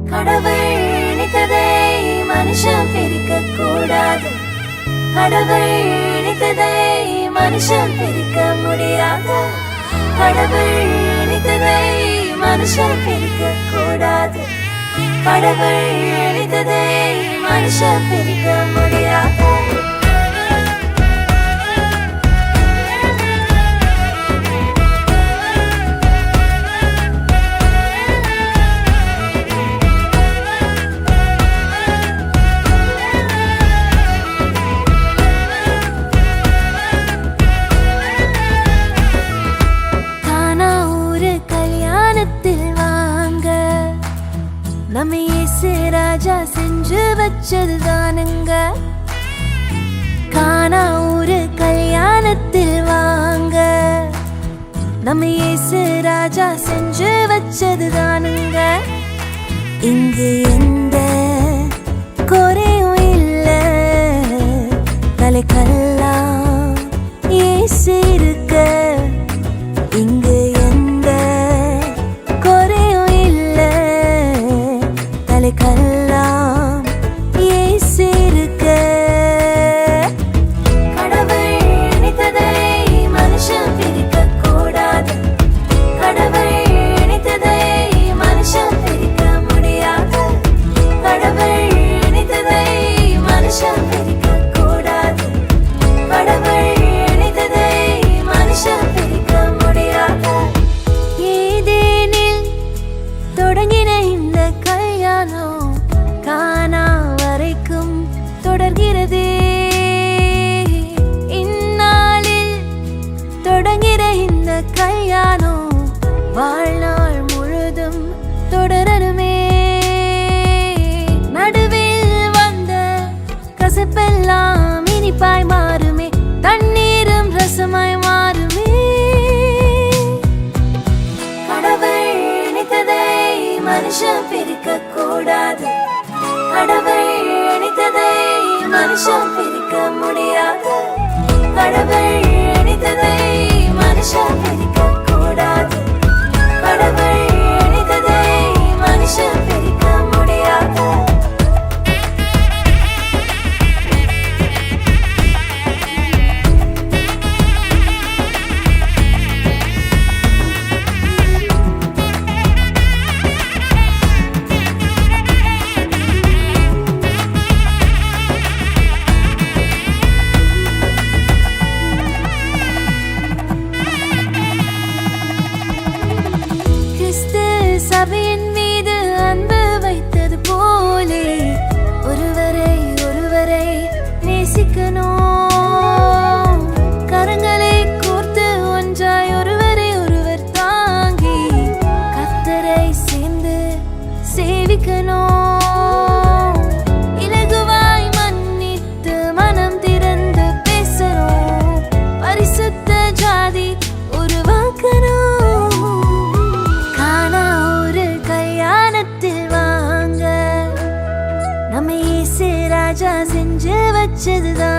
கடவுள் நினைத்ததை மனுஷன் பிரிக்க கூடாது. கடவுள் நினைத்ததை மனுஷன் பிரிக்க முடியாது. கடவுள் நினைத்ததை மனுஷன் பிரிக்க கூடாது. கடவுள் நினைத்ததை மனுஷன் பிரிக்க முடியாது. நம்ம இயேசு ராஜா செஞ்சு வச்சதுதானுங்க. கானா ஊரு கல்யாணத்தில் வாங்க. நம்ம இயேசு ராஜா செஞ்சு வச்சதுதானுங்க. இங்கு எந்த குறையும் இல்ல. தலைக்கெல்லாம் இயேசு இருக்க. இங்கு கல்லாம் இயேசு இருக்க. கடவுள் நினைத்ததை மனுஷன் பிரிக்க கூடாது. கடவுள் நினைத்ததை மனுஷன் பிரிக்க முடியாது. கடவுள் நினைத்ததை மனுஷன் பிரிக்க கூடாது. கடவுள் நினைத்ததை மனுஷன் பிரிக்க முடியாது. ஏதேனில் தொடங்கின இந்த கானா வரைக்கும் தொடர்கிறது. இந்நாளில் தொடங்கிற இந்த கல்யாணம் வாழ்நாள் முழுதும் தொடரணுமே. நடுவில் வந்த கசப்பெல்லாம் இனிப்பாய் மாறுமே. தண்ணீரும் ரசமாய் மாறுமே. கடவுள் நினைத்ததை மனுஷன் பிரிக்க கூடாது. கடவுள் நினைத்ததை மனுஷன் பிரிக்க முடியாது. கடவுள் நினைத்ததை மனுஷன் பிரிக்க கூடாது. கடவுள் நினைத்ததை மனுஷன் பிரிக்க முடியாது. சபையின் மீது அன்பு வைத்தது போலே ஒருவரை ஒருவரை நேசிக்கணும். கரங்களை கோர்த்து ஒன்றாய் ஒருவரை ஒருவர் தாங்கி கர்த்தரை சேர்ந்து சேவிக்கணும். இலகுவாய் மன்னித்து மனம் திறந்து பேசணும். பரிசுத்த ஜாதி உருவாக்கணும். நம்ம இயேசு ராஜா செஞ்சு வச்சதுதான்.